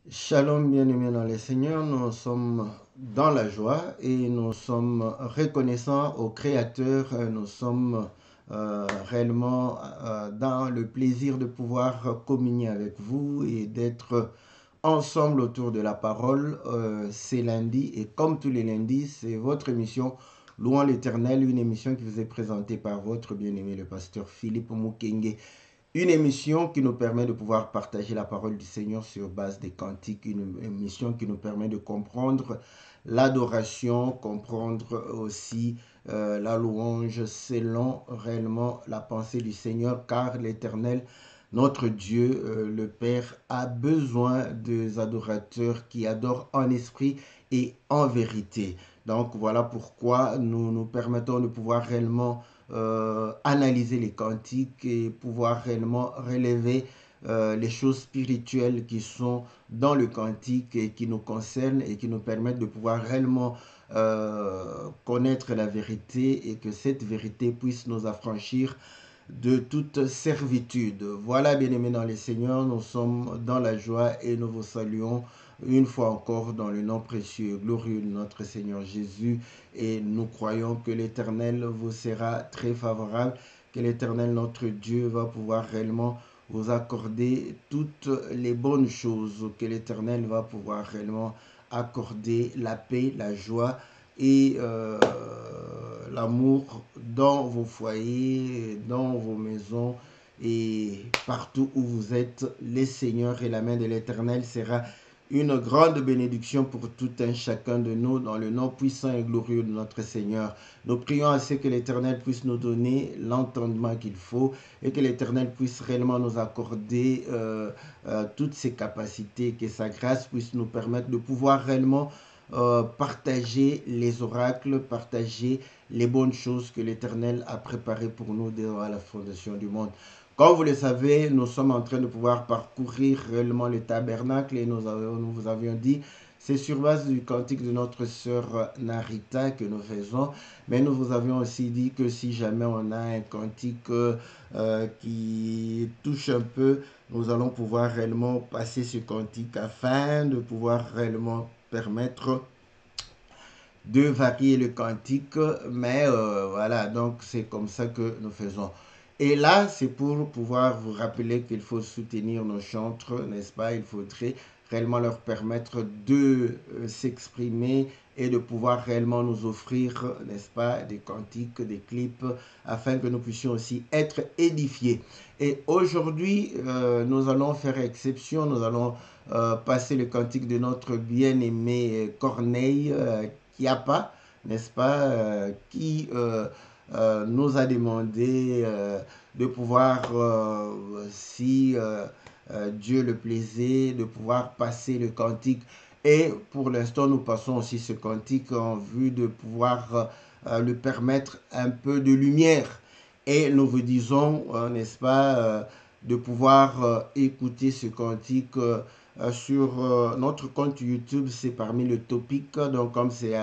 Shalom, bien-aimés dans le Seigneur, nous sommes dans la joie et nous sommes reconnaissants au Créateur, nous sommes réellement dans le plaisir de pouvoir communier avec vous et d'être ensemble autour de la parole. C'est lundi et comme tous les lundis, c'est votre émission Louons l'Éternel, une émission qui vous est présentée par votre bien-aimé le pasteur Philippe Mukenge. Une émission qui nous permet de pouvoir partager la parole du Seigneur sur base des cantiques, une émission qui nous permet de comprendre l'adoration, comprendre aussi la louange selon réellement la pensée du Seigneur, car l'Éternel, notre Dieu, le Père, a besoin des adorateurs qui adorent en esprit et en vérité. Donc voilà pourquoi nous nous permettons de pouvoir réellement analyser les cantiques et pouvoir réellement relever les choses spirituelles qui sont dans le cantique et qui nous concernent et qui nous permettent de pouvoir réellement connaître la vérité et que cette vérité puisse nous affranchir de toute servitude. Voilà, bien-aimés dans le Seigneur, nous sommes dans la joie et nous vous saluons une fois encore dans le nom précieux et glorieux de notre Seigneur Jésus. Et nous croyons que l'Éternel vous sera très favorable, que l'Éternel, notre Dieu, va pouvoir réellement vous accorder toutes les bonnes choses, que l'Éternel va pouvoir réellement accorder la paix, la joie et l'amour dans vos foyers, dans vos maisons et partout où vous êtes. Les seigneurs et la main de l'Éternel sera une grande bénédiction pour tout un chacun de nous dans le nom puissant et glorieux de notre Seigneur. Nous prions à ce que l'Éternel puisse nous donner l'entendement qu'il faut et que l'Éternel puisse réellement nous accorder toutes ses capacités, que sa grâce puisse nous permettre de pouvoir réellement partager les oracles, partager les bonnes choses que l'Éternel a préparées pour nous dès la fondation du monde. Comme vous le savez, nous sommes en train de pouvoir parcourir réellement le tabernacle et nous vous avions dit, c'est sur base du cantique de notre sœur Narita que nous faisons, mais nous vous avions aussi dit que si jamais on a un cantique qui touche un peu, nous allons pouvoir réellement passer ce cantique afin de pouvoir réellement permettre de varier le cantique, mais voilà, donc c'est comme ça que nous faisons. Et là, c'est pour pouvoir vous rappeler qu'il faut soutenir nos chantres, n'est-ce pas? Il faudrait réellement leur permettre de s'exprimer et de pouvoir réellement nous offrir, n'est-ce pas, des cantiques, des clips, afin que nous puissions aussi être édifiés. Et aujourd'hui, nous allons faire exception, nous allons passer le cantique de notre bien-aimé Corneille, Kiapa, n'est-ce pas, qui nous a demandé de pouvoir, si Dieu le plaisait, de pouvoir passer le cantique. Et pour l'instant, nous passons aussi ce cantique en vue de pouvoir lui permettre un peu de lumière. Et nous vous disons, n'est-ce pas, de pouvoir écouter ce cantique sur notre compte YouTube. C'est parmi le topic, donc comme c'est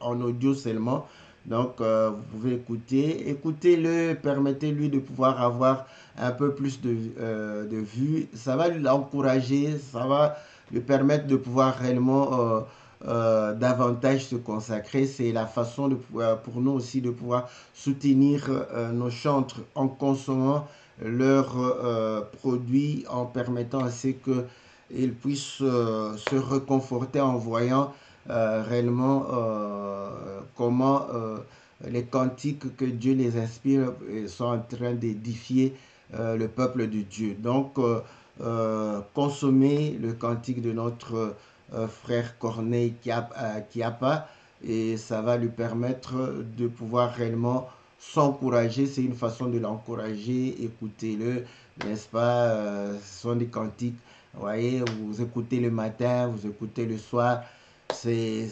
en audio seulement, donc vous pouvez écouter, écoutez-le, permettez-lui de pouvoir avoir un peu plus de vues. Ça va l'encourager, ça va lui permettre de pouvoir réellement davantage se consacrer. C'est la façon de pour nous aussi de pouvoir soutenir nos chantres en consommant leurs produits, en permettant à ce qu'ils puissent se reconforter en voyant réellement comment les cantiques que Dieu les inspire sont en train d'édifier le peuple de Dieu. Donc, consommer le cantique de notre frère Corneille Kiapa et ça va lui permettre de pouvoir réellement s'encourager. C'est une façon de l'encourager. Écoutez-le, n'est-ce pas? Ce sont des cantiques. Vous voyez, vous écoutez le matin, vous écoutez le soir. C'est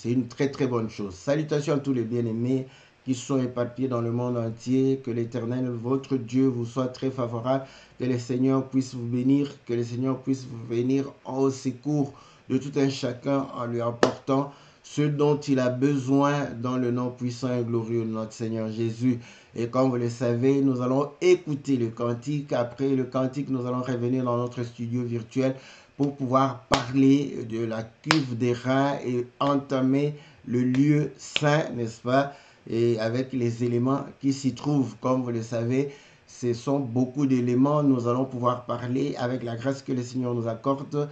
une très très bonne chose. Salutations à tous les bien-aimés qui sont éparpillés dans le monde entier. Que l'Éternel, votre Dieu, vous soit très favorable. Que le Seigneur puisse vous bénir. Que le Seigneur puisse vous venir au secours de tout un chacun en lui apportant ce dont il a besoin dans le nom puissant et glorieux de notre Seigneur Jésus. Et comme vous le savez, nous allons écouter le cantique. Après le cantique, nous allons revenir dans notre studio virtuel pour pouvoir parler de la cuve des reins et entamer le lieu saint, n'est-ce pas? Et avec les éléments qui s'y trouvent. Comme vous le savez, ce sont beaucoup d'éléments. Nous allons pouvoir parler avec la grâce que le Seigneur nous accorde.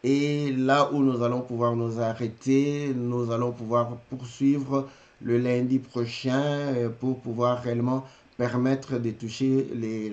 Et là où nous allons pouvoir nous arrêter, nous allons pouvoir poursuivre le lundi prochain pour pouvoir réellement permettre de toucher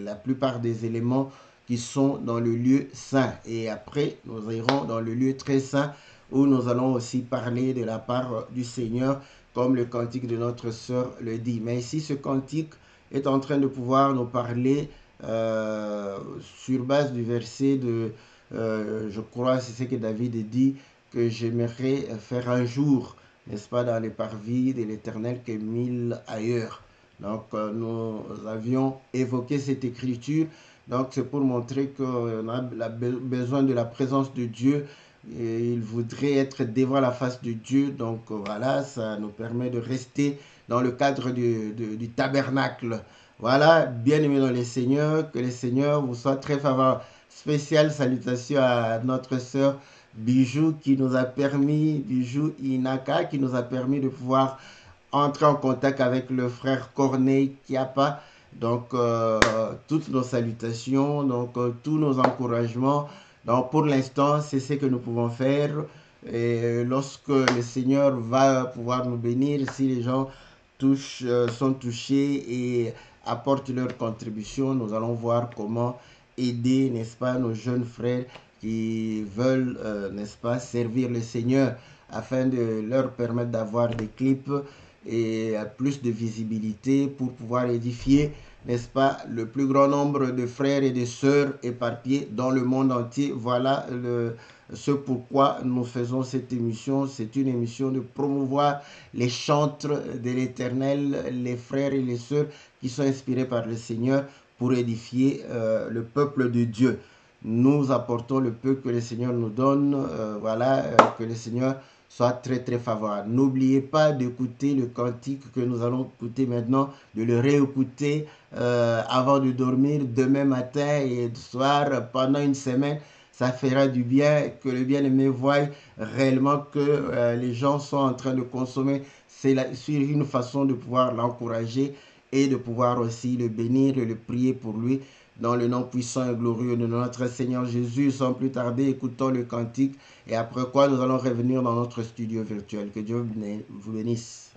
la plupart des éléments qui sont dans le lieu saint. Et après, nous irons dans le lieu très saint où nous allons aussi parler de la part du Seigneur, comme le cantique de notre sœur le dit. Mais ici, ce cantique est en train de pouvoir nous parler sur base du verset de... je crois, c'est ce que David dit, que j'aimerais faire un jour, n'est-ce pas, dans les parvis de l'Éternel que 1000 ailleurs. Donc, nous avions évoqué cette écriture. Donc, c'est pour montrer qu'on a besoin de la présence de Dieu. Et il voudrait être devant la face de Dieu. Donc, voilà, ça nous permet de rester dans le cadre du tabernacle. Voilà, bien-aimés dans le Seigneur, que le Seigneur vous soit très favorable. Spéciale salutation à notre sœur Bijou qui nous a permis, Bijou Inaka, qui nous a permis de pouvoir entrer en contact avec le frère Corneille Kiapa. Donc, toutes nos salutations, donc tous nos encouragements. Donc, pour l'instant, c'est ce que nous pouvons faire. Et lorsque le Seigneur va pouvoir nous bénir, si les gens sont touchés et apportent leur contribution, nous allons voir comment aider, n'est-ce pas, nos jeunes frères qui veulent, n'est-ce pas, servir le Seigneur afin de leur permettre d'avoir des clips et plus de visibilité pour pouvoir édifier, n'est-ce pas, le plus grand nombre de frères et de sœurs éparpillés dans le monde entier. Voilà ce pourquoi nous faisons cette émission. C'est une émission de promouvoir les chantres de l'Éternel, les frères et les sœurs qui sont inspirés par le Seigneur pour édifier le peuple de Dieu. Nous apportons le peu que le Seigneur nous donne. Voilà, que le Seigneur soit très très favorable. N'oubliez pas d'écouter le cantique que nous allons écouter maintenant, de le réécouter avant de dormir, demain matin et soir, pendant une semaine. Ça fera du bien, que le bien-aimé voie réellement que les gens sont en train de consommer. C'est une façon de pouvoir l'encourager et de pouvoir aussi le bénir et le prier pour lui. Dans le nom puissant et glorieux de notre Seigneur Jésus, sans plus tarder, écoutons le cantique. Et après quoi, nous allons revenir dans notre studio virtuel. Que Dieu vous bénisse.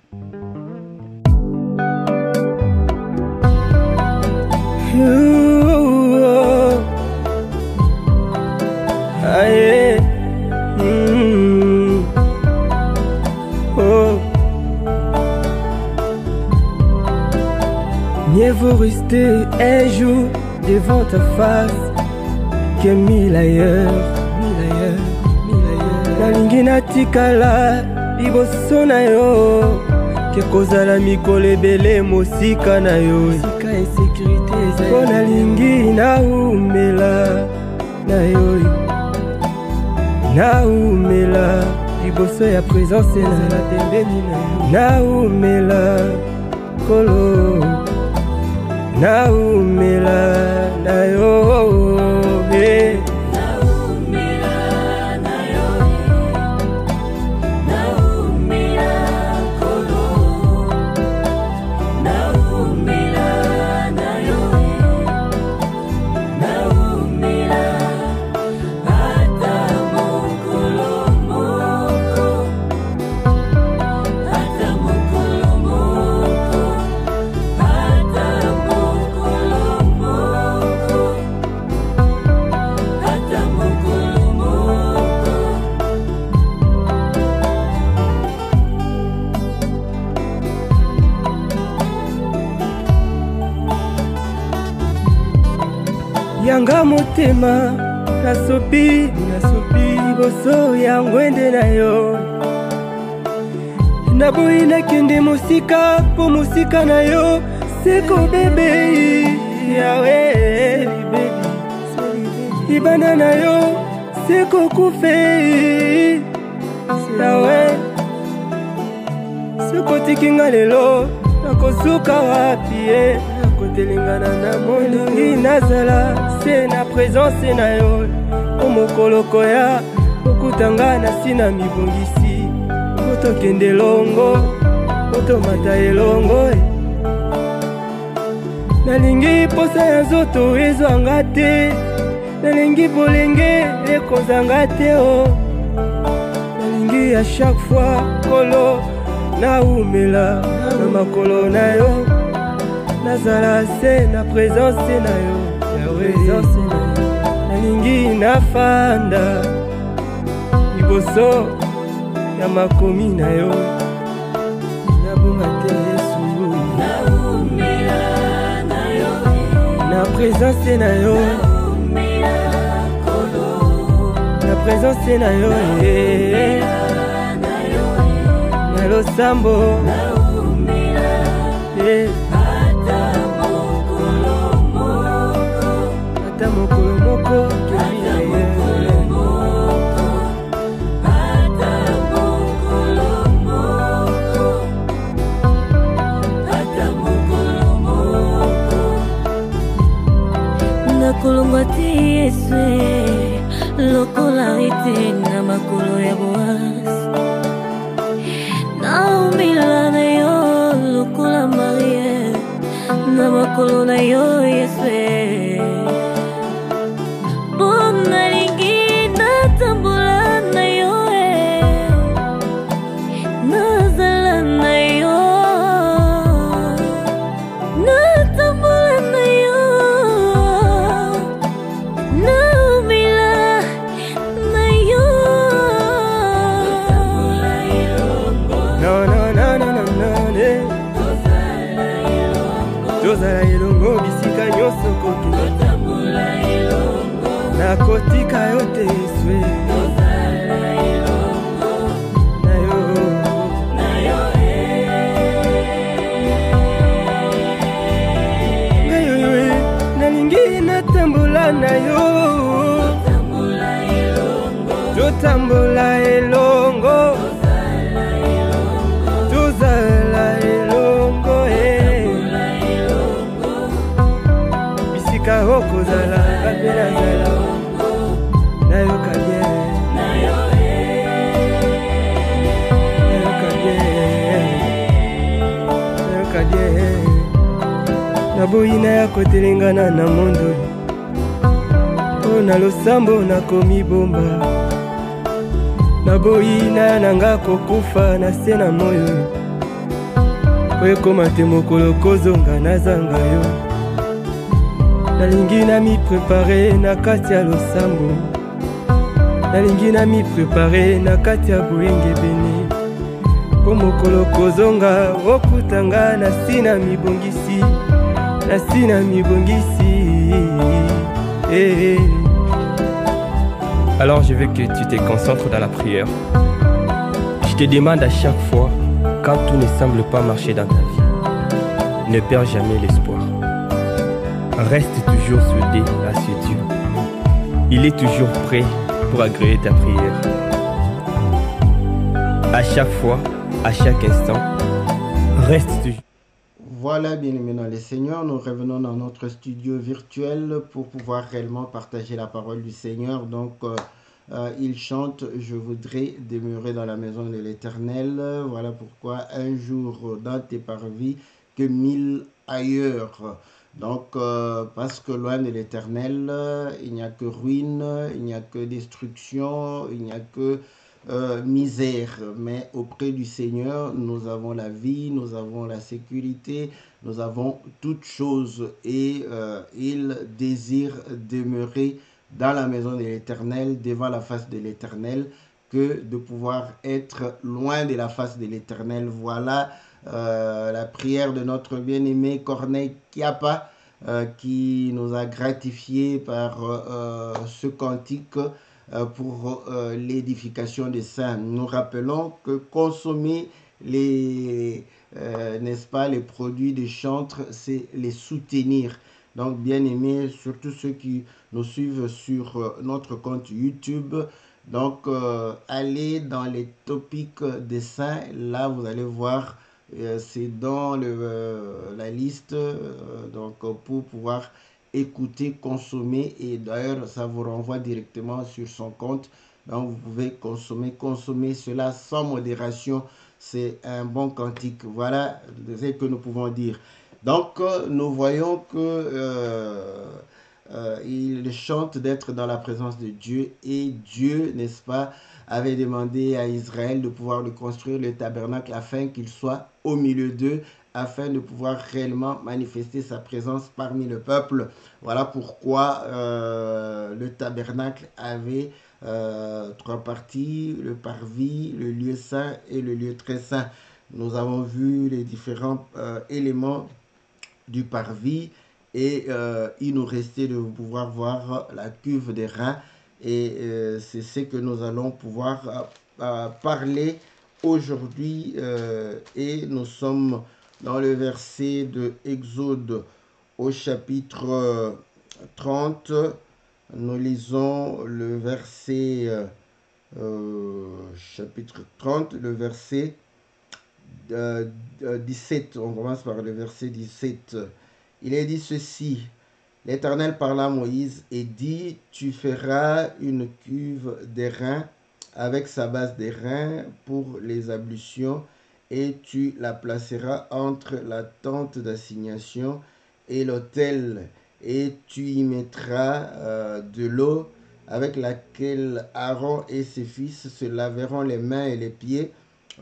Mieux vaut rester un jour devant ta face que 1000 ailleurs, 1000 ailleurs, 1000 ailleurs. Nalingi natikala liboso na yo ke kozala mikolo ebele mosika na yo, sika insécurité ezali mpo nalingi naumela na yo, naumela liboso ya présence ezala pembeni na yo, naumela kolo, naumela na yo, hey. Naumela na yo, naumela kolo, naumela na yo, naumela ata mokolo moko, ata mokolo moko, ata yanga motema nasopi liboso ya ngwende na yo, naboyi nakende mosika po mosika na yo seko bebe yawe, libanda na yo seko kufe yawe, sokotikinga lelo nakosuka wapi ye nakotelengana na molungi nazala se na présence na yo omokolo koya okutanga na sina mibongisi otokende elongo otomata elongo nalingi posa ya nzoto ezwanga te nalingi bolenge ekozanga te o nalingi à chaque fois kolo naumela na makolo na yo nazala se na présence na yo nalingi nafanda liboso ya makomi na yo nabonga te Yesu na présence na yo na présence na yo na losambo ata mokolo moko nakolongwa te Yesu lokola ete na makolo ya boasi naumila na yo lokola Marie na makolo na yo Yesu nalingi natambola na yo nazala na yo natambola na yo naumila na yo tozala elongo bisika nyonso kokende nakotika yo te Yesu nalingi natambola na yo totambola elongo tozala elongo bisika okozala kape nazala nayoka bien nayoka bien naboyina ya kotelengana na mondo o na losambo nakomi bomba naboyina nanga kokufa na se na moyo po ekoma te mokolo kozonga nazanga yo nalingi na mi prepare na kati ya losambo nalingi na mi prepare na kati ya boyenge bene po mokolo kozonga okutanga na sina mibongisi na sina mibongisi Alors je veux que tu te concentres dans la prière. Je te demande à chaque fois, quand tout ne semble pas marcher dans ta vie, ne perds jamais l'espoir. Reste toujours soudé à ce Dieu. Il est toujours prêt pour agréer ta prière. À chaque fois, à chaque instant, reste toujours. Voilà, bien aimés dans le Seigneur, nous revenons dans notre studio virtuel pour pouvoir réellement partager la parole du Seigneur. Donc, il chante « Je voudrais demeurer dans la maison de l'Éternel ». Voilà pourquoi un jour dans tes parvis que 1000 ailleurs. Donc, parce que loin de l'Éternel, il n'y a que ruine, il n'y a que destruction, il n'y a que misère, mais auprès du Seigneur nous avons la vie, nous avons la sécurité, nous avons toutes choses et il désire demeurer dans la maison de l'Éternel, devant la face de l'Éternel, que de pouvoir être loin de la face de l'Éternel. Voilà la prière de notre bien-aimé Corneille Kiapa qui nous a gratifié par ce cantique pour l'édification des saints. Nous rappelons que consommer les, n'est-ce pas, les produits des chantres, c'est les soutenir. Donc, bien aimés, surtout ceux qui nous suivent sur notre compte YouTube, Donc, allez dans les topics des saints. Là, vous allez voir, c'est dans la liste. Donc, pour pouvoir écouter, consommer. Et d'ailleurs, ça vous renvoie directement sur son compte. Donc, vous pouvez consommer cela sans modération. C'est un bon cantique. Voilà ce que nous pouvons dire. Donc, nous voyons que il chante d'être dans la présence de Dieu. Et Dieu, n'est-ce pas, avait demandé à Israël de pouvoir lui construire le tabernacle afin qu'il soit au milieu d'eux, afin de pouvoir réellement manifester sa présence parmi le peuple. Voilà pourquoi le tabernacle avait trois parties, le parvis, le lieu saint et le lieu très saint. Nous avons vu les différents éléments du parvis et il nous restait de pouvoir voir la cuve des reins et c'est ce que nous allons pouvoir parler aujourd'hui et nous sommes dans le verset de Exode au chapitre 30. Nous lisons le verset chapitre 30, le verset 17. On commence par le verset 17. Il est dit ceci: l'Éternel parla à Moïse et dit: tu feras une cuve d'airain avec sa base d'airain pour les ablutions, et tu la placeras entre la tente d'assignation et l'autel, et tu y mettras de l'eau avec laquelle Aaron et ses fils se laveront les mains et les pieds.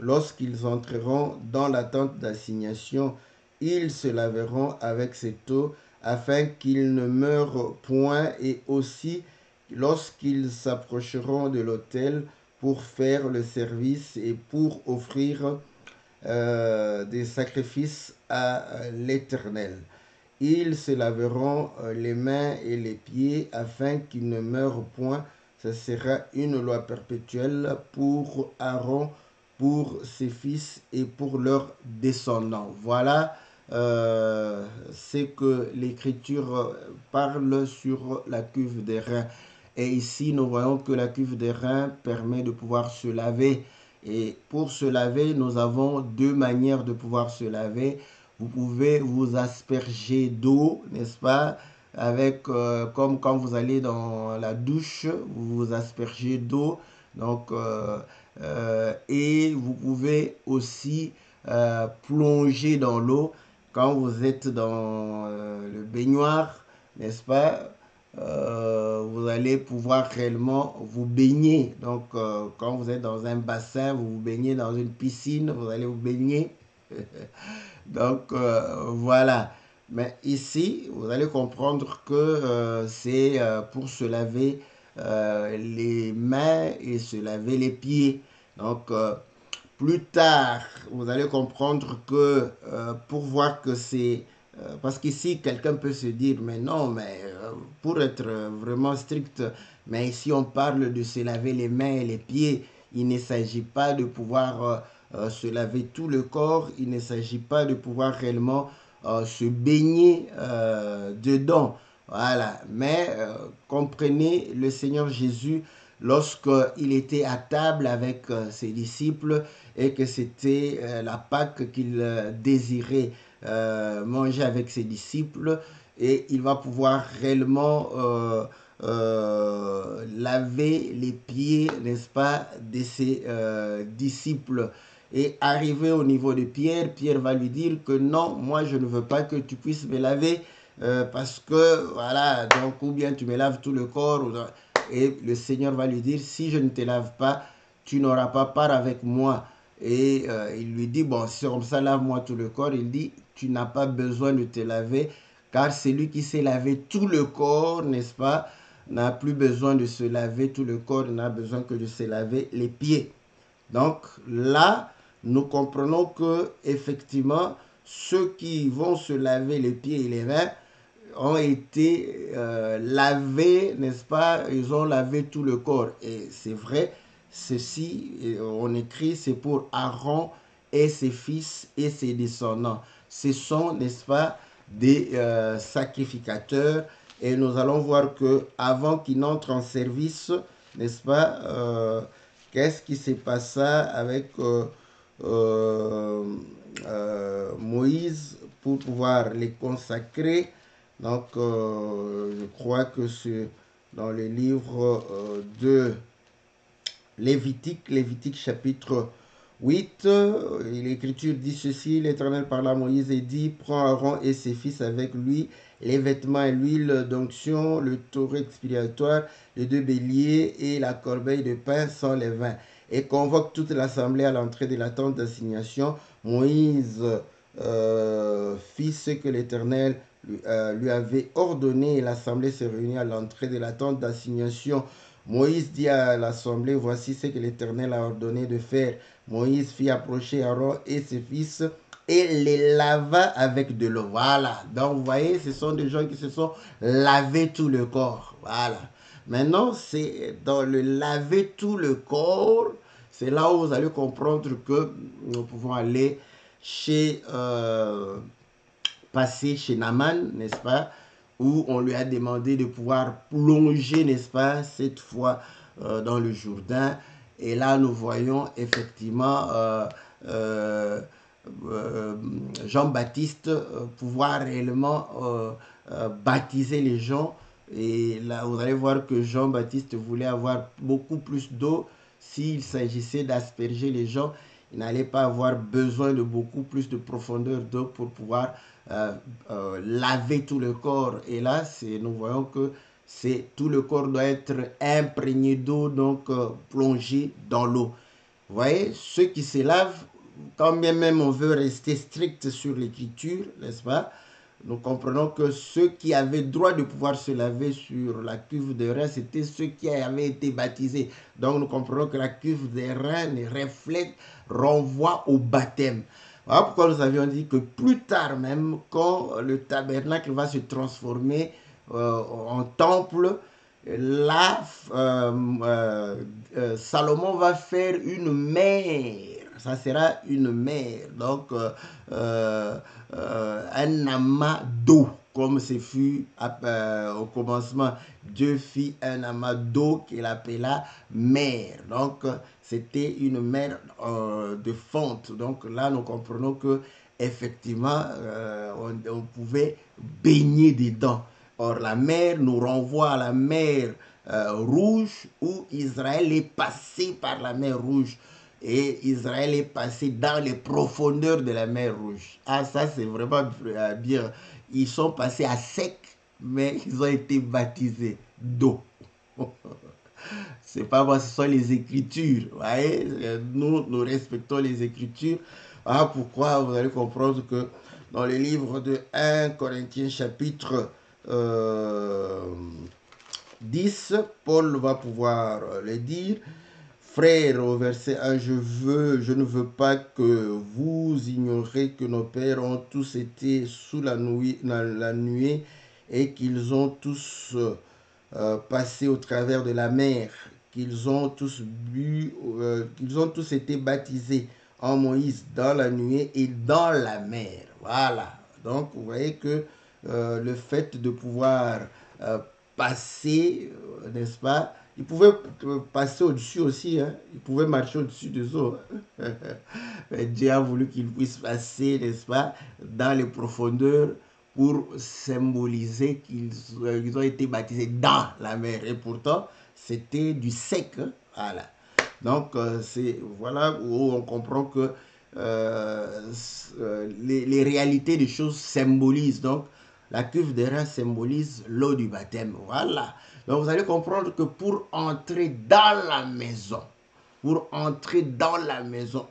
Lorsqu'ils entreront dans la tente d'assignation, ils se laveront avec cette eau afin qu'ils ne meurent point, et aussi lorsqu'ils s'approcheront de l'autel pour faire le service et pour offrir des sacrifices à l'Éternel. Ils se laveront les mains et les pieds afin qu'ils ne meurent point. Ce sera une loi perpétuelle pour Aaron, pour ses fils et pour leurs descendants. Voilà c'est que l'Écriture parle sur la cuve des reins. Et ici, nous voyons que la cuve des reins permet de pouvoir se laver. Et pour se laver, nous avons deux manières de pouvoir se laver. Vous pouvez vous asperger d'eau, n'est-ce pas? Avec, comme quand vous allez dans la douche, vous vous aspergez d'eau. Donc, et vous pouvez aussi plonger dans l'eau. Quand vous êtes dans le baignoire, n'est-ce pas, vous allez pouvoir réellement vous baigner. Donc, quand vous êtes dans un bassin, vous vous baignez dans une piscine, vous allez vous baigner. Donc, voilà. Mais ici, vous allez comprendre que c'est pour se laver les mains et se laver les pieds. Donc, plus tard, vous allez comprendre que pour voir que c'est... parce qu'ici, quelqu'un peut se dire, mais non, mais pour être vraiment strict, mais ici on parle de se laver les mains et les pieds. Il ne s'agit pas de pouvoir se laver tout le corps. Il ne s'agit pas de pouvoir réellement se baigner dedans. Voilà. Mais comprenez, le Seigneur Jésus, lorsqu'il était à table avec ses disciples et que c'était la Pâque qu'il désirait manger avec ses disciples, et il va pouvoir réellement laver les pieds, n'est-ce pas, de ses disciples. Et arrivé au niveau de Pierre, Pierre va lui dire que non, moi je ne veux pas que tu puisses me laver parce que, voilà, donc ou bien tu me laves tout le corps. Et le Seigneur va lui dire, si je ne te lave pas, tu n'auras pas part avec moi. Et il lui dit, bon, c'est comme ça, lave-moi tout le corps. Il dit, tu n'as pas besoin de te laver, car celui qui s'est lavé tout le corps, n'est-ce pas, n'a plus besoin de se laver tout le corps, n'a besoin que de se laver les pieds. Donc là, nous comprenons que effectivement, ceux qui vont se laver les pieds et les mains ont été lavés, n'est-ce pas? Ils ont lavé tout le corps. Et c'est vrai, ceci, on écrit, c'est pour Aaron et ses fils et ses descendants. Ce sont, n'est-ce pas, des sacrificateurs. Et nous allons voir que avant qu'ils n'entrent en service, n'est-ce pas, qu'est-ce qui s'est passé avec Moïse pour pouvoir les consacrer. Donc, je crois que c'est dans le livre de Lévitique chapitre 8, l'Écriture dit ceci, l'Éternel parla à Moïse et dit, prends Aaron et ses fils avec lui, les vêtements et l'huile d'onction, le taureau expiatoire, les 2 béliers et la corbeille de pain sans levain, et convoque toute l'assemblée à l'entrée de la tente d'assignation. Moïse fit ce que l'Éternel lui avait ordonné, et l'assemblée se réunit à l'entrée de la tente d'assignation. Moïse dit à l'assemblée, voici ce que l'Éternel a ordonné de faire. Moïse fit approcher Aaron et ses fils et les lava avec de l'eau. Voilà. Donc, vous voyez, ce sont des gens qui se sont lavés tout le corps. Voilà. Maintenant, c'est dans le laver tout le corps, c'est là où vous allez comprendre que nous pouvons aller chez, passer chez Naaman, n'est-ce pas, où on lui a demandé de pouvoir plonger, n'est-ce pas, cette fois dans le Jourdain. Et là, nous voyons effectivement Jean-Baptiste pouvoir réellement baptiser les gens. Et là, vous allez voir que Jean-Baptiste voulait avoir beaucoup plus d'eau. S'il s'agissait d'asperger les gens, il n'allait pas avoir besoin de beaucoup plus de profondeur d'eau pour pouvoir laver tout le corps. Et là, nous voyons que tout le corps doit être imprégné d'eau, donc plongé dans l'eau. Vous voyez, ceux qui se lavent, quand bien même on veut rester strict sur l'écriture, n'est-ce pas, nous comprenons que ceux qui avaient droit de pouvoir se laver sur la cuve des reins, c'était ceux qui avaient été baptisés. Donc nous comprenons que la cuve des reins renvoie au baptême. Voilà pourquoi nous avions dit que plus tard même, quand le tabernacle va se transformer en temple, là, Salomon va faire une mer. Ça sera une mer, donc un amas d'eau, comme ce fut au commencement. Dieu fit un amas d'eau qu'il appela mer. Donc, c'était une mer de fonte. Donc là, nous comprenons que effectivement, on pouvait baigner dedans. Or, la mer nous renvoie à la mer rouge, où Israël est passé par la mer rouge. Et Israël est passé dans les profondeurs de la mer rouge. Ah, ça c'est vraiment bien. Ils sont passés à sec, mais ils ont été baptisés d'eau. C'est pas moi, ce sont les Écritures. Vous voyez, nous respectons les Écritures. Ah, pourquoi vous allez comprendre que dans le livre de 1 Corinthiens chapitre 10, Paul va pouvoir le dire. Frères, au verset 1, je ne veux pas que vous ignoriez que nos pères ont tous été sous la nuée et qu'ils ont tous passé au travers de la mer, qu'ils ont tous été baptisés en Moïse dans la nuée et dans la mer. Voilà. Donc, vous voyez que le fait de pouvoir passer, n'est-ce pas, il pouvait passer au-dessus aussi, hein. Il pouvait marcher au-dessus des eaux. Mais Dieu a voulu qu'il puisse passer, n'est-ce pas, dans les profondeurs pour symboliser qu'ils ont été baptisés dans la mer. Et pourtant, c'était du sec, hein. Voilà. Donc, voilà où on comprend que les réalités des choses symbolisent. Donc, la cuve des reins symbolise l'eau du baptême. Voilà. Donc, vous allez comprendre que pour entrer dans la maison,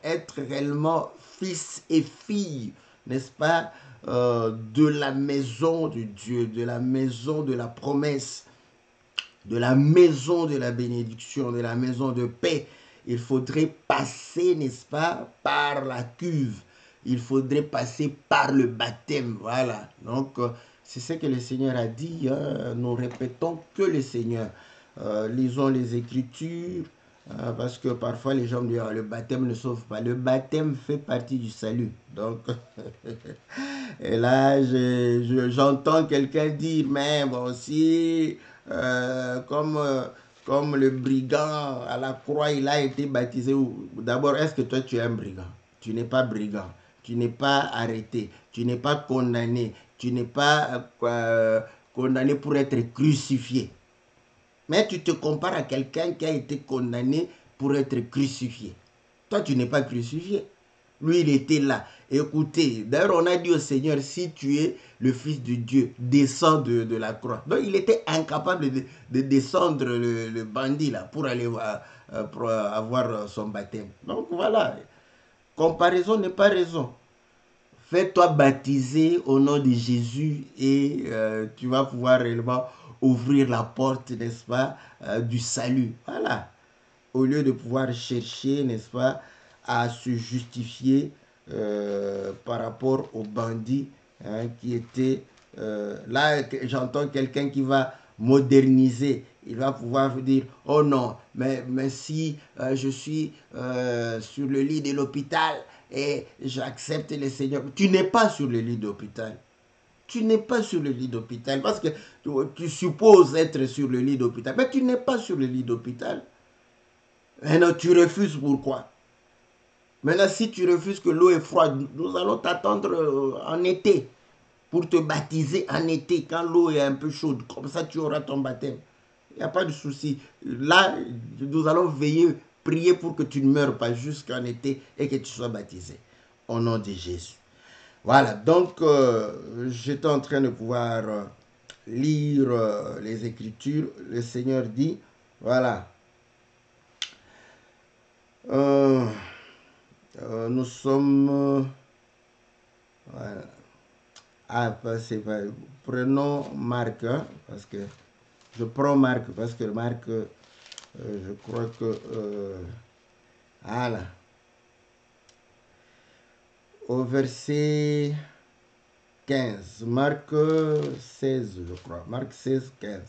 être réellement fils et fille, n'est-ce pas, de la maison de Dieu, de la maison de la promesse, de la maison de la bénédiction, de la maison de paix, il faudrait passer, n'est-ce pas, par la cuve. Il faudrait passer par le baptême. Voilà. Donc, c'est ce que le Seigneur a dit. Hein. Nous répétons que le Seigneur. Lisons les Écritures. Parce que parfois les gens me disent le baptême ne sauve pas. Le baptême fait partie du salut. Donc, et là, j'entends quelqu'un dire, mais bon, si, comme comme le brigand à la croix, il a été baptisé. D'abord, est-ce que toi tu es un brigand? Tu n'es pas brigand, tu n'es pas arrêté, tu n'es pas condamné, tu n'es pas condamné pour être crucifié. Mais tu te compares à quelqu'un qui a été condamné pour être crucifié. Toi, tu n'es pas crucifié. Lui, il était là. Écoutez, d'ailleurs, on a dit au Seigneur, si tu es le Fils de Dieu, descends de la croix. Donc, il était incapable de descendre le bandit là pour aller pour avoir son baptême. Donc, voilà. Comparaison n'est pas raison. Fais-toi baptiser au nom de Jésus et tu vas pouvoir réellement ouvrir la porte, n'est-ce pas, du salut. Voilà. Au lieu de pouvoir chercher, n'est-ce pas, à se justifier par rapport aux bandits qui étaient là. J'entends quelqu'un qui va moderniser. Il va pouvoir vous dire, oh non, mais si je suis sur le lit de l'hôpital et j'accepte le Seigneur. Tu n'es pas sur le lit d'hôpital. Tu n'es pas sur le lit d'hôpital parce que tu supposes être sur le lit d'hôpital. Mais tu n'es pas sur le lit d'hôpital. Maintenant, tu refuses pourquoi? Maintenant, si tu refuses que l'eau est froide, nous allons t'attendre en été pour te baptiser en été quand l'eau est un peu chaude. Comme ça, tu auras ton baptême. Il n'y a pas de souci. Là, nous allons veiller, prier pour que tu ne meurs pas jusqu'en été et que tu sois baptisé. Au nom de Jésus. Voilà, donc j'étais en train de pouvoir lire les Écritures. Le Seigneur dit, voilà. Nous sommes... voilà. Ah, c'est pas... Prenons Marc, hein, parce que... Je prends Marc, parce que Marc, je crois que... voilà. Au verset 15, Marc 16, je crois. Marc 16, 15.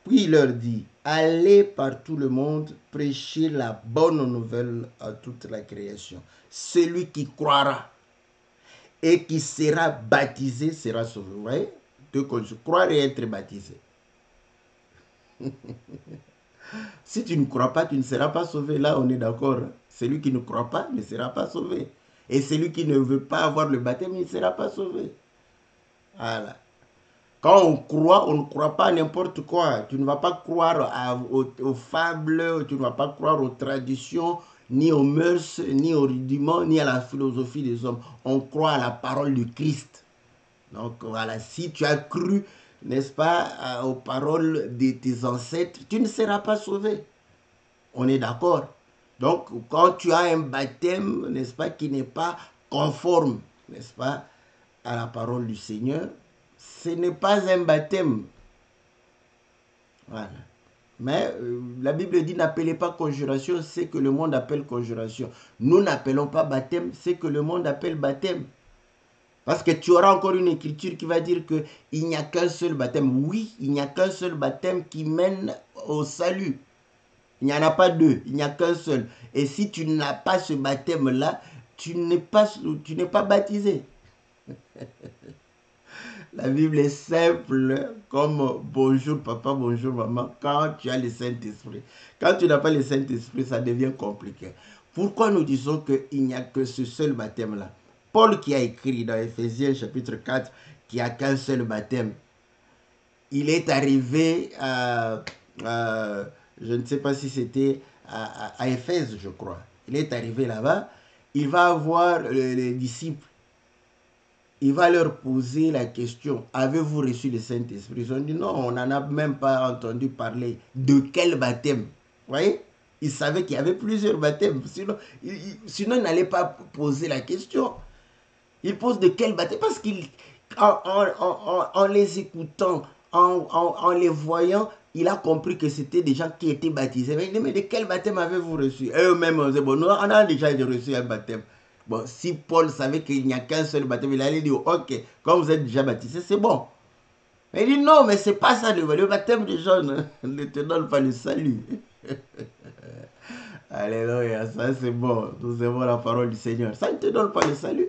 Puis il leur dit, allez par tout le monde, prêchez la bonne nouvelle à toute la création. Celui qui croira et qui sera baptisé sera sauvé. Vous voyez? Deux conditions, croire et être baptisé. Si tu ne crois pas, tu ne seras pas sauvé. Là, on est d'accord. Celui qui ne croit pas ne sera pas sauvé. Et celui qui ne veut pas avoir le baptême, il ne sera pas sauvé. Voilà. Quand on croit, on ne croit pas à n'importe quoi. Tu ne vas pas croire aux fables, tu ne vas pas croire aux traditions, ni aux mœurs, ni aux rudiments, ni à la philosophie des hommes. On croit à la parole du Christ. Donc voilà, si tu as cru, n'est-ce pas, aux paroles de tes ancêtres, tu ne seras pas sauvé. On est d'accord? Donc, quand tu as un baptême, n'est-ce pas, qui n'est pas conforme, n'est-ce pas, à la parole du Seigneur, ce n'est pas un baptême. Voilà. Mais la Bible dit, n'appelez pas conjuration, c'est que le monde appelle conjuration. Nous n'appelons pas baptême, c'est que le monde appelle baptême. Parce que tu auras encore une écriture qui va dire qu'il n'y a qu'un seul baptême. Oui, il n'y a qu'un seul baptême qui mène au salut. Il n'y en a pas deux, il n'y a qu'un seul. Et si tu n'as pas ce baptême-là, tu n'es pas baptisé. La Bible est simple, comme bonjour papa, bonjour maman, quand tu as le Saint-Esprit. Quand tu n'as pas le Saint-Esprit, ça devient compliqué. Pourquoi nous disons qu'il n'y a que ce seul baptême-là? Paul qui a écrit dans Ephésiens chapitre 4 qu'il n'y a qu'un seul baptême. Il est arrivé je ne sais pas si c'était à Éphèse, je crois. Il est arrivé là-bas. Il va voir les disciples. Il va leur poser la question, avez-vous reçu le Saint-Esprit? Ils ont dit non, on n'en a même pas entendu parler. De quel baptême? Vous voyez? Ils savaient qu'il y avait plusieurs baptêmes. Sinon, ils n'allaient pas poser la question. Ils posent de quel baptême? Parce qu'en les écoutant, en les voyant, il a compris que c'était des gens qui étaient baptisés. Mais il dit, mais de quel baptême avez-vous reçu? Et eux-mêmes, on disait, bon, nous, on a déjà reçu un baptême. Bon, si Paul savait qu'il n'y a qu'un seul baptême, il allait dire, ok, quand vous êtes déjà baptisé, c'est bon. Mais il dit, non, mais c'est pas ça, le baptême des jeunes ne te donne pas le salut. Alléluia, ça c'est bon. Nous aimons la parole du Seigneur. Ça ne te donne pas le salut.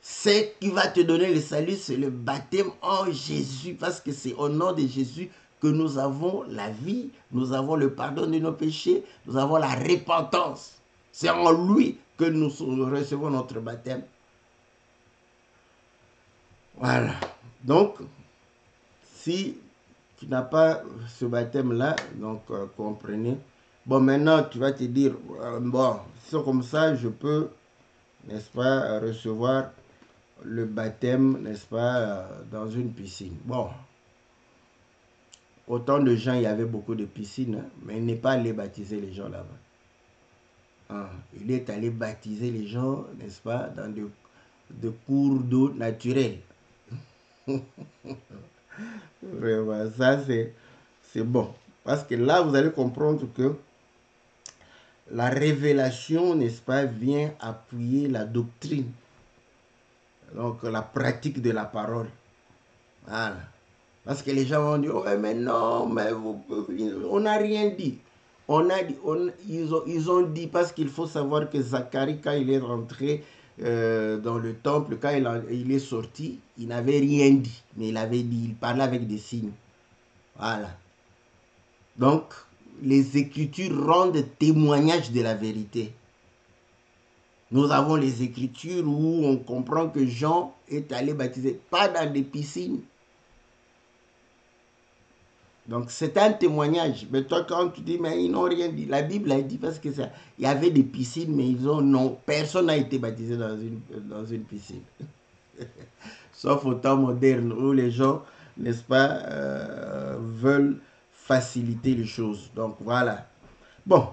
Ce qui va te donner le salut, c'est le baptême en Jésus. Parce que c'est au nom de Jésus que que nous avons la vie, nous avons le pardon de nos péchés, nous avons la repentance. C'est en lui que nous recevons notre baptême. Voilà. Donc, si tu n'as pas ce baptême-là, donc comprenez. Bon, maintenant, tu vas te dire, bon, c'est comme ça, je peux, n'est-ce pas, recevoir le baptême, n'est-ce pas, dans une piscine. Bon, autant de gens, il y avait beaucoup de piscines, hein, mais il n'est pas allé baptiser les gens là-bas. Hein, il est allé baptiser les gens, n'est-ce pas, dans de cours d'eau naturels. Vraiment, ça c'est bon. Parce que là, vous allez comprendre que la révélation, n'est-ce pas, vient appuyer la doctrine. Donc, la pratique de la parole. Voilà. Parce que les gens vont dire, ouais, mais non, mais on n'a rien dit. Ils ont dit, parce qu'il faut savoir que Zacharie, quand il est rentré dans le temple, quand il est sorti, il n'avait rien dit. Mais il parlait avec des signes. Voilà. Donc, les Écritures rendent témoignage de la vérité. Nous avons les Écritures où on comprend que Jean est allé baptiser, pas dans des piscines. Donc, c'est un témoignage. Mais toi, quand tu dis, mais ils n'ont rien dit. La Bible a dit parce que ça, il y avait des piscines, mais non, personne n'a été baptisé dans une piscine. Sauf au temps moderne où les gens, n'est-ce pas, veulent faciliter les choses. Donc, voilà. Bon,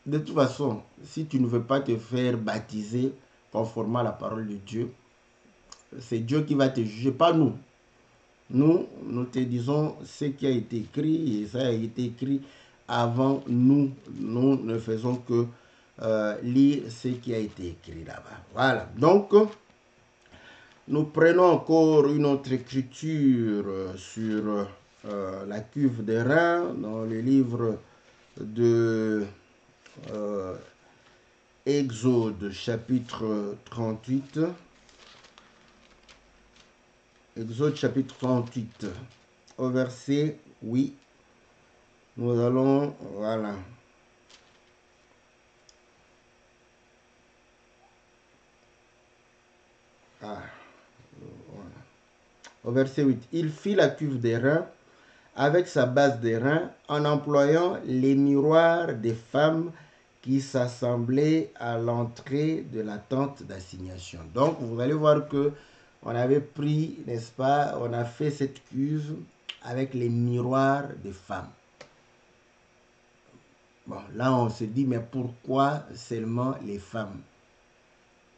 de toute façon, si tu ne veux pas te faire baptiser conformément à la parole de Dieu, c'est Dieu qui va te juger, pas nous. Nous te disons ce qui a été écrit, et ça a été écrit avant nous. Nous ne faisons que lire ce qui a été écrit là-bas. Voilà. Donc, nous prenons encore une autre écriture sur la cuve des reins dans le livre de Exode chapitre 38. Exode chapitre 38 au verset 8. Nous allons, voilà. Voilà. Au verset 8. Il fit la cuve des reins avec sa base des reins en employant les miroirs des femmes qui s'assemblaient à l'entrée de la tente d'assignation. Donc, vous allez voir que on avait pris, n'est-ce pas, on a fait cette cuve avec les miroirs des femmes. Bon, là, on se dit, mais pourquoi seulement les femmes?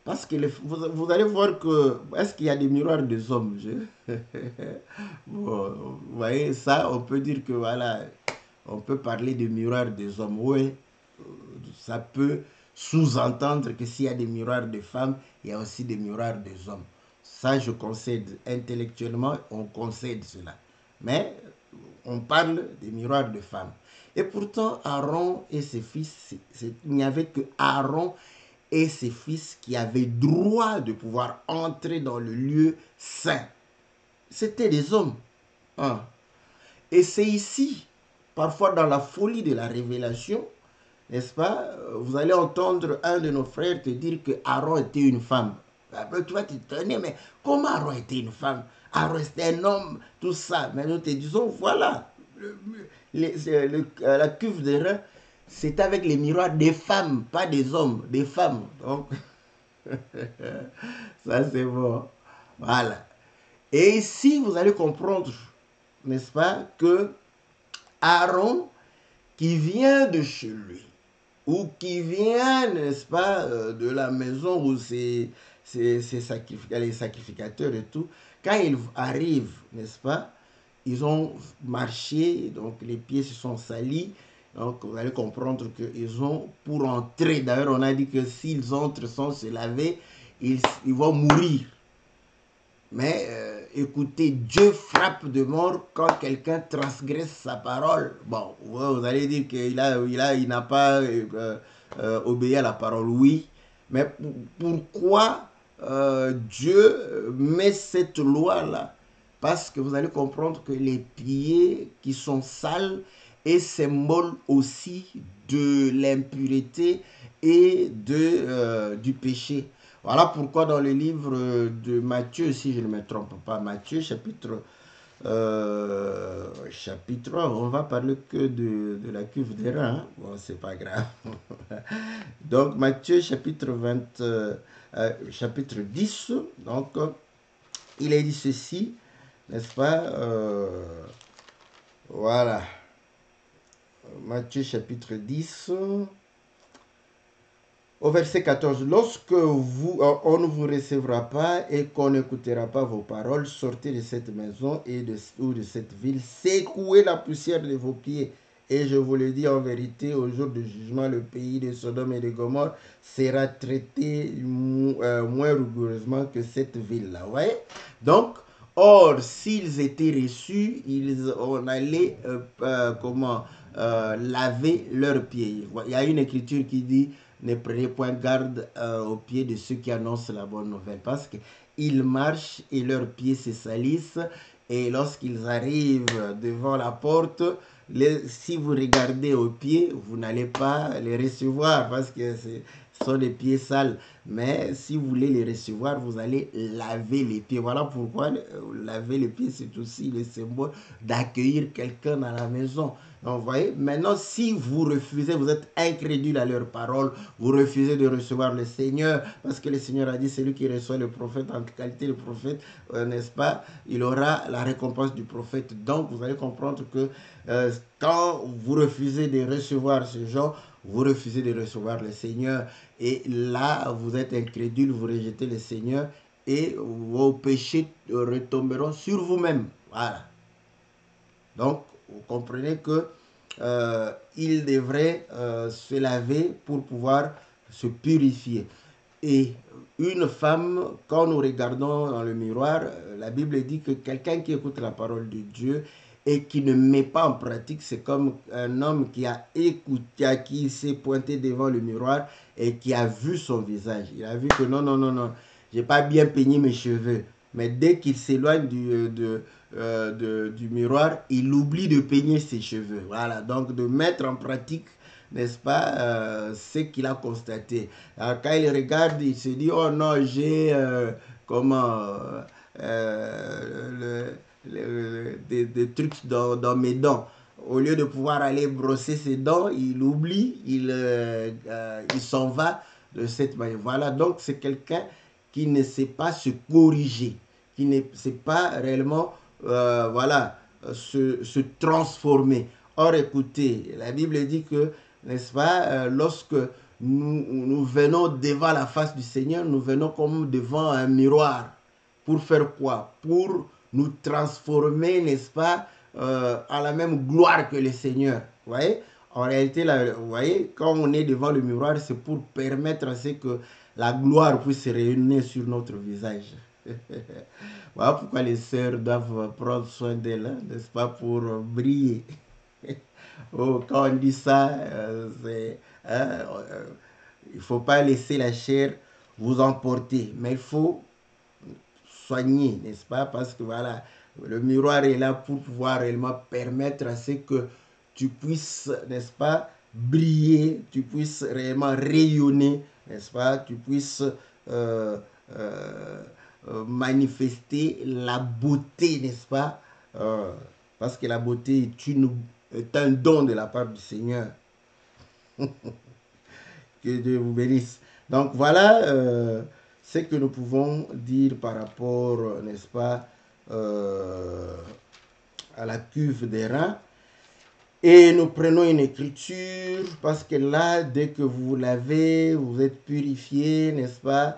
Parce que vous allez voir que, est-ce qu'il y a des miroirs des hommes? Bon, vous voyez, ça, on peut dire que, voilà, on peut parler de miroirs des hommes. Oui, ça peut sous-entendre que s'il y a des miroirs des femmes, il y a aussi des miroirs des hommes. Ça, je concède. Intellectuellement, on concède cela. Mais on parle des miroirs de femmes. Et pourtant, Aaron et ses fils, il n'y avait que Aaron et ses fils qui avaient droit de pouvoir entrer dans le lieu saint. C'était des hommes. Hein. Et c'est ici, parfois dans la folie de la révélation, n'est-ce pas, vous allez entendre un de nos frères te dire que Aaron était une femme. Après, tu vas t'étonner, mais comment Aaron était une femme? Aaron était un homme, tout ça. Mais nous te disons, voilà, la cuve de rein, c'est avec les miroirs des femmes, pas des hommes, des femmes. Donc, ça c'est bon. Voilà. Et ici, vous allez comprendre, n'est-ce pas, que Aaron, qui vient de chez lui, ou qui vient, n'est-ce pas, de la maison où les sacrificateurs et tout, quand ils arrivent, n'est-ce pas, ils ont marché, donc les pieds se sont salis, donc vous allez comprendre qu'ils ont, pour entrer, d'ailleurs on a dit que s'ils entrent sans se laver, ils vont mourir. Mais écoutez, Dieu frappe de mort quand quelqu'un transgresse sa parole. Bon, vous allez dire qu'il n'a pas obéi à la parole, oui. Mais pourquoi Dieu met cette loi-là? parce que vous allez comprendre que les pieds qui sont sales est symbole aussi de l'impureté et du péché. Voilà pourquoi dans le livre de Matthieu, si je ne me trompe pas, Matthieu chapitre 1, on va parler que de la cuve des reins, hein? Bon, c'est pas grave. Donc Matthieu chapitre 10, donc il est dit ceci, n'est-ce pas? Voilà. Matthieu chapitre 10, au verset 14. Lorsque on ne vous recevra pas et qu'on n'écoutera pas vos paroles, sortez de cette maison ou de cette ville, secouez la poussière de vos pieds. Et je vous le dis en vérité, au jour du jugement, le pays de Sodome et de Gomorrhe sera traité moins rigoureusement que cette ville-là. Ouais? Donc, or, s'ils étaient reçus, on allait laver leurs pieds. Il y a une écriture qui dit: ne prenez point garde aux pieds de ceux qui annoncent la bonne nouvelle, parce qu'ils marchent et leurs pieds se salissent, et lorsqu'ils arrivent devant la porte, si vous regardez aux pieds, vous n'allez pas les recevoir, parce que ce sont des pieds sales. Mais si vous voulez les recevoir, vous allez laver les pieds. Voilà pourquoi laver les pieds, c'est aussi le symbole d'accueillir quelqu'un dans la maison. Donc, vous voyez, maintenant, si vous refusez, vous êtes incrédule à leurs paroles, vous refusez de recevoir le Seigneur, parce que le Seigneur a dit: celui qui reçoit le prophète en qualité de prophète, n'est-ce pas, il aura la récompense du prophète. Donc, vous allez comprendre que quand vous refusez de recevoir ce genre, vous refusez de recevoir le Seigneur. Et là, vous êtes incrédule, vous rejetez le Seigneur, et vos péchés retomberont sur vous-même. Voilà. Donc, vous comprenez que il devrait se laver pour pouvoir se purifier. Et une femme, quand nous regardons dans le miroir, la Bible dit que quelqu'un qui écoute la parole de Dieu et qui ne met pas en pratique, c'est comme un homme qui a écouté, qui s'est pointé devant le miroir et qui a vu son visage. Il a vu que non, j'ai pas bien peigné mes cheveux. Mais dès qu'il s'éloigne du miroir, il oublie de peigner ses cheveux. Voilà, donc de mettre en pratique, n'est-ce pas, ce qu'il a constaté. Alors, quand il regarde, il se dit: oh non, j'ai des trucs dans mes dents. Au lieu de pouvoir aller brosser ses dents, il oublie, il s'en va de cette manière. Voilà, donc c'est quelqu'un qui ne sait pas se corriger, qui ne sait pas réellement se transformer. Or, écoutez, la Bible dit que, n'est-ce pas, lorsque nous venons devant la face du Seigneur, nous venons comme devant un miroir. Pour faire quoi? Pour nous transformer, n'est-ce pas, à la même gloire que le Seigneur. Vous voyez? En réalité, là, vous voyez, quand on est devant le miroir, c'est pour permettre à ce que la gloire puisse se réunir sur notre visage. Voilà pourquoi les sœurs doivent prendre soin d'elles, n'est-ce pas, pour briller. Oh, quand on dit ça, il ne faut pas laisser la chair vous emporter, mais il faut soigner, n'est-ce pas, parce que voilà, le miroir est là pour pouvoir réellement permettre à ce que tu puisses, n'est-ce pas, briller, tu puisses réellement rayonner, n'est-ce pas, tu puisses manifester la beauté, n'est-ce pas, parce que la beauté est un don de la part du Seigneur. Que Dieu vous bénisse. Donc voilà ce que nous pouvons dire par rapport, n'est-ce pas, à la cuve des reins. Et nous prenons une écriture, parce que là, dès que vous l'avez, vous êtes purifiés, n'est-ce pas,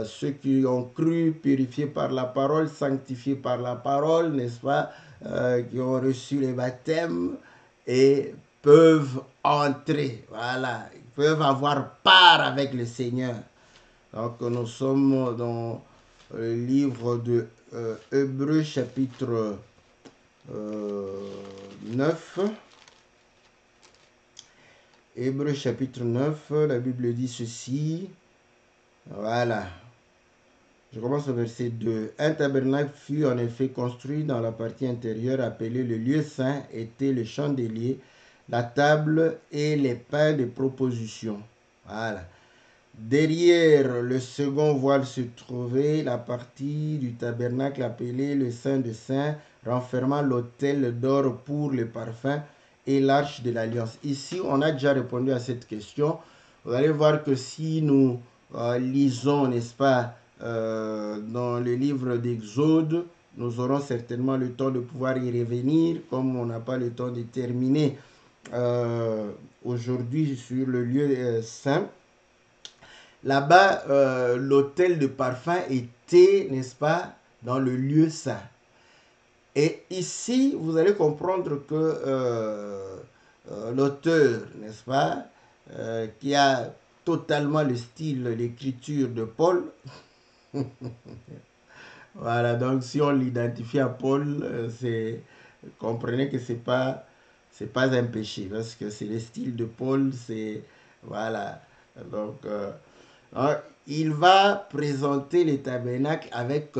ceux qui ont cru, purifiés par la parole, sanctifiés par la parole, n'est-ce pas, qui ont reçu le baptême et peuvent entrer, voilà, ils peuvent avoir part avec le Seigneur. Donc nous sommes dans le livre de Hébreux chapitre 9. Hébreux chapitre 9, la Bible dit ceci. Voilà. Je commence au verset 2. Un tabernacle fut en effet construit dans la partie intérieure appelée le lieu saint, était le chandelier, la table et les pains de proposition. Voilà. Derrière le second voile se trouvait la partie du tabernacle appelée le Saint des Saints, renfermant l'autel d'or pour le parfum et l'arche de l'alliance. Ici, on a déjà répondu à cette question. Vous allez voir que si nous lisons, n'est-ce pas, dans le livre d'Exode, nous aurons certainement le temps de pouvoir y revenir, comme on n'a pas le temps de terminer aujourd'hui sur le lieu saint. Là-bas, l'autel de parfum était, n'est-ce pas, dans le lieu saint. Et ici, vous allez comprendre que l'auteur, n'est-ce pas, qui a totalement le style, l'écriture de Paul, voilà, donc si on l'identifie à Paul, comprenez que c'est pas un péché, parce que c'est le style de Paul, c'est, voilà, donc... il va présenter le tabernacle avec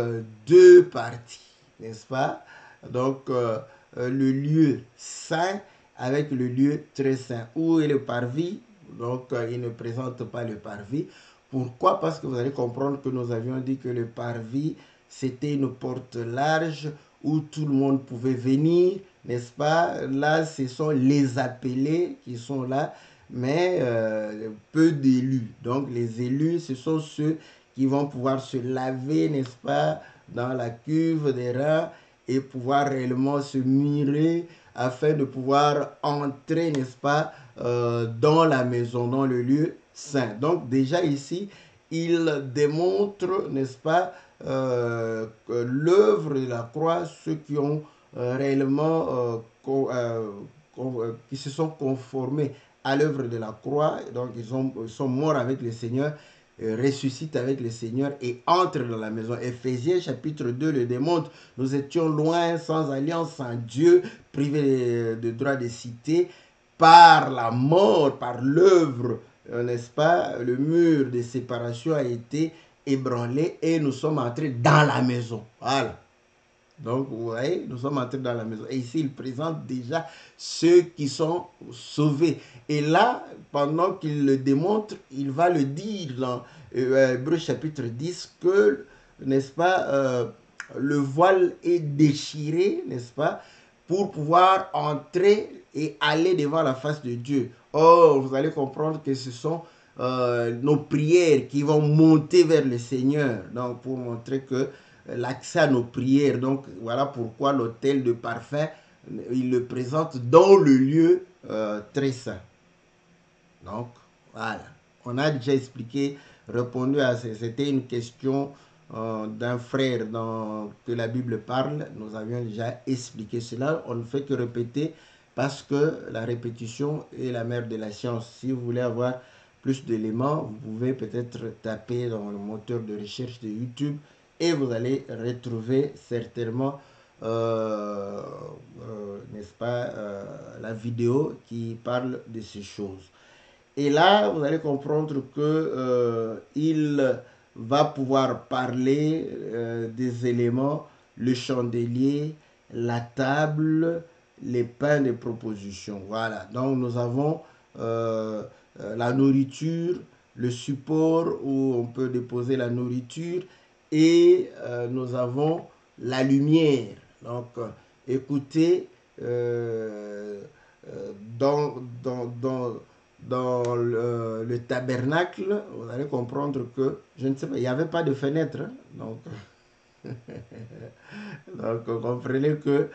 deux parties, n'est-ce pas? Donc, le lieu saint avec le lieu très saint. Où est le parvis? Donc, il ne présente pas le parvis. Pourquoi? Parce que vous allez comprendre que nous avions dit que le parvis, c'était une porte large où tout le monde pouvait venir, n'est-ce pas? Là, ce sont les appelés qui sont là, mais peu d'élus. Donc les élus, ce sont ceux qui vont pouvoir se laver, n'est-ce pas, dans la cuve des reins et pouvoir réellement se mirer afin de pouvoir entrer, n'est-ce pas, dans la maison, dans le lieu saint. Donc déjà ici, il démontre, n'est-ce pas, l'œuvre de la croix, ceux qui ont réellement, qui se sont conformés à l'œuvre de la croix, donc ils sont morts avec le Seigneur, ressuscitent avec le Seigneur et entrent dans la maison. Éphésiens chapitre 2 le démontre. Nous étions loin, sans alliance, sans Dieu, privés de droit de cité, par la mort, par l'œuvre, n'est-ce pas, le mur de séparation a été ébranlé et nous sommes entrés dans la maison. Voilà. Donc, vous voyez, nous sommes entrés dans la maison. Et ici, il présente déjà ceux qui sont sauvés. Et là, pendant qu'il le démontre, il va le dire dans Hébreux chapitre 10 que, n'est-ce pas, le voile est déchiré, n'est-ce pas, pour pouvoir entrer et aller devant la face de Dieu. Or, vous allez comprendre que ce sont nos prières qui vont monter vers le Seigneur. Donc, pour montrer que l'accès à nos prières. Donc, voilà pourquoi l'autel de parfum, il le présente dans le lieu très saint. Donc, voilà. On a déjà expliqué, répondu à ça. C'était une question d'un frère que la Bible parle. Nous avions déjà expliqué cela. On ne fait que répéter parce que la répétition est la mère de la science. Si vous voulez avoir plus d'éléments, vous pouvez peut-être taper dans le moteur de recherche de YouTube et vous allez retrouver certainement, n'est-ce pas, la vidéo qui parle de ces choses. Et là, vous allez comprendre que il va pouvoir parler des éléments, le chandelier, la table, les pains de proposition. Voilà, donc nous avons la nourriture, le support où on peut déposer la nourriture, et nous avons la lumière. Donc, écoutez, dans le tabernacle, vous allez comprendre que, je ne sais pas, il n'y avait pas de fenêtre. Hein, donc, vous comprenez que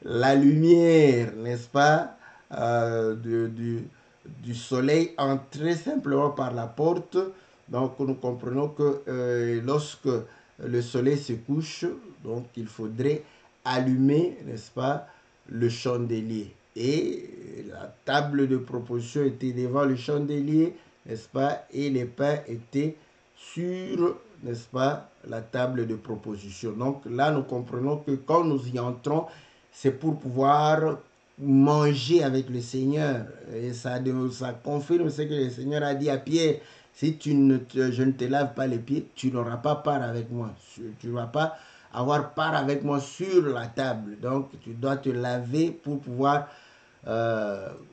la lumière, n'est-ce pas, du soleil entrait simplement par la porte. Donc, nous comprenons que lorsque le soleil se couche, donc il faudrait allumer, n'est-ce pas, le chandelier. Et la table de proposition était devant le chandelier, n'est-ce pas, et les pains étaient sur, n'est-ce pas, la table de proposition. Donc là, nous comprenons que quand nous y entrons, c'est pour pouvoir manger avec le Seigneur. Et ça confirme ce que le Seigneur a dit à Pierre. Si je ne te lave pas les pieds, tu n'auras pas part avec moi. Tu ne vas pas avoir part avec moi sur la table. Donc, tu dois te laver pour pouvoir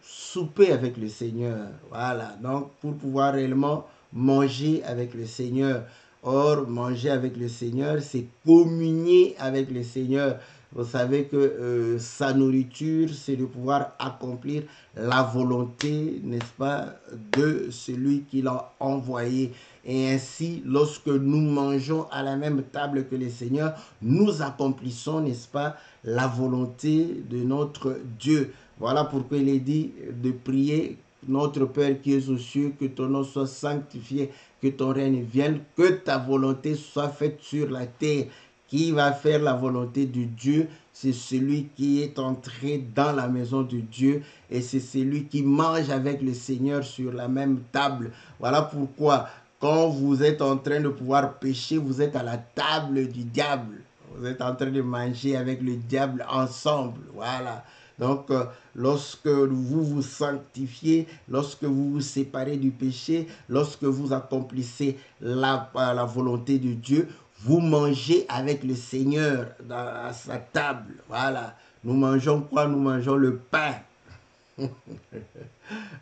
souper avec le Seigneur. Voilà. Donc, pour pouvoir réellement manger avec le Seigneur. Or, manger avec le Seigneur, c'est communier avec le Seigneur. Vous savez que sa nourriture, c'est de pouvoir accomplir la volonté, n'est-ce pas, de celui qui l'a envoyé. Et ainsi, lorsque nous mangeons à la même table que le Seigneur, nous accomplissons, n'est-ce pas, la volonté de notre Dieu. Voilà pourquoi il est dit de prier: notre Père qui es aux cieux, que ton nom soit sanctifié, que ton règne vienne, que ta volonté soit faite sur la terre. Qui va faire la volonté de Dieu? C'est celui qui est entré dans la maison de Dieu et c'est celui qui mange avec le Seigneur sur la même table. Voilà pourquoi quand vous êtes en train de pouvoir pécher, vous êtes à la table du diable. Vous êtes en train de manger avec le diable ensemble. Voilà. Donc, lorsque vous vous sanctifiez, lorsque vous vous séparez du péché, lorsque vous accomplissez la volonté de Dieu, vous mangez avec le Seigneur à sa table. Voilà. Nous mangeons quoi? Nous mangeons le pain.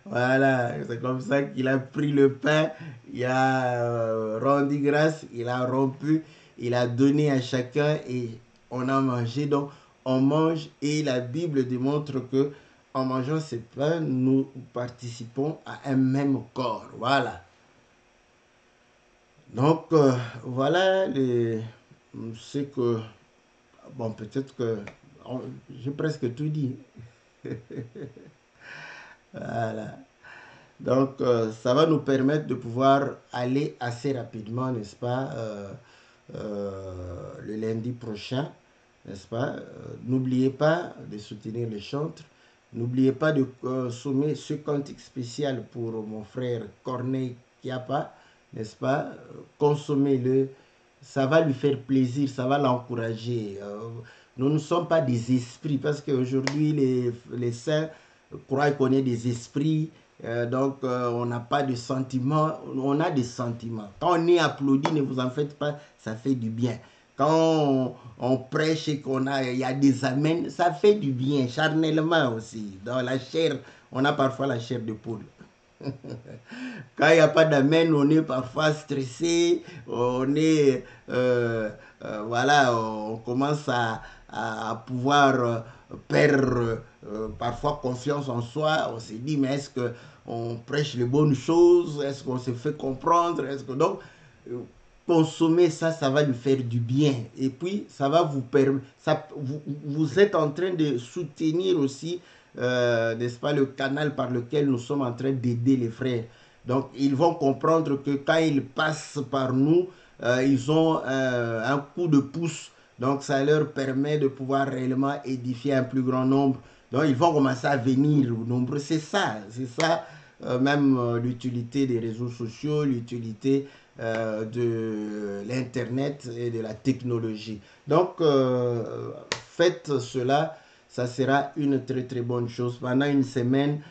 Voilà. C'est comme ça qu'il a pris le pain, il a rendu grâce, il a rompu, il a donné à chacun et on a mangé. Donc, on mange et la Bible démontre que en mangeant ce pain, nous participons à un même corps. Voilà. Donc, voilà ce que... Bon, peut-être que j'ai presque tout dit. Voilà. Donc, ça va nous permettre de pouvoir aller assez rapidement, n'est-ce pas, le lundi prochain, n'est-ce pas. N'oubliez pas de soutenir les chantres. N'oubliez pas de sommer ce cantique spécial pour mon frère Corneille Kiapa, n'est-ce pas. Consommez-le, ça va lui faire plaisir, ça va l'encourager. Nous ne sommes pas des esprits, parce qu'aujourd'hui, les saints croient qu'on est des esprits, donc on n'a pas de sentiments, on a des sentiments. Quand on est applaudi, ne vous en faites pas, ça fait du bien. Quand on prêche et il y a des amens, ça fait du bien, charnellement aussi. Dans la chair, on a parfois la chair de poule. Quand il n'y a pas d'amen, on est parfois stressé, on est, voilà, on commence à pouvoir perdre parfois confiance en soi. On se dit, mais est-ce qu'on prêche les bonnes choses? Est-ce qu'on se fait comprendre? Donc, consommer ça, ça va lui faire du bien. Et puis, ça va vous permettre, vous êtes en train de soutenir aussi, n'est-ce pas, le canal par lequel nous sommes en train d'aider les frères. Donc, ils vont comprendre que quand ils passent par nous, ils ont un coup de pouce. Donc, ça leur permet de pouvoir réellement édifier un plus grand nombre. Donc, ils vont commencer à venir nombreux. C'est ça même l'utilité des réseaux sociaux, l'utilité de l'Internet et de la technologie. Donc, faites cela, ça sera une très très bonne chose. Pendant une semaine,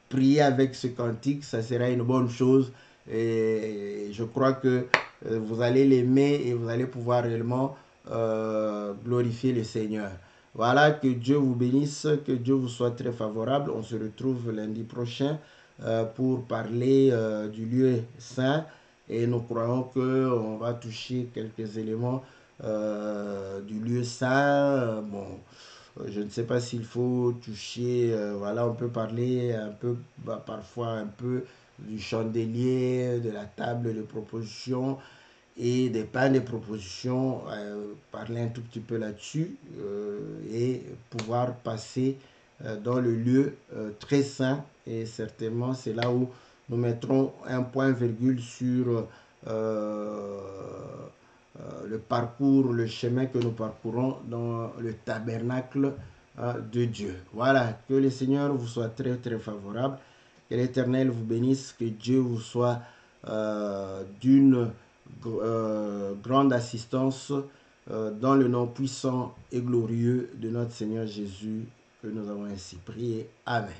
prier avec ce cantique, ça sera une bonne chose. Et je crois que vous allez l'aimer et vous allez pouvoir réellement glorifier le Seigneur. Voilà, que Dieu vous bénisse, que Dieu vous soit très favorable. On se retrouve lundi prochain pour parler du lieu saint et nous croyons qu'on va toucher quelques éléments du lieu saint. Bon, je ne sais pas s'il faut toucher, voilà, on peut parler un peu, parfois un peu du chandelier, de la table de proposition et des pains de proposition, parler un tout petit peu là-dessus et pouvoir passer dans le lieu très saint. Et certainement, c'est là où nous mettrons un point virgule sur le parcours, le chemin que nous parcourons dans le tabernacle de Dieu. Voilà, que le Seigneur vous soit très très favorable, que l'Éternel vous bénisse, que Dieu vous soit d'une grande assistance dans le nom puissant et glorieux de notre Seigneur Jésus que nous avons ainsi prié. Amen.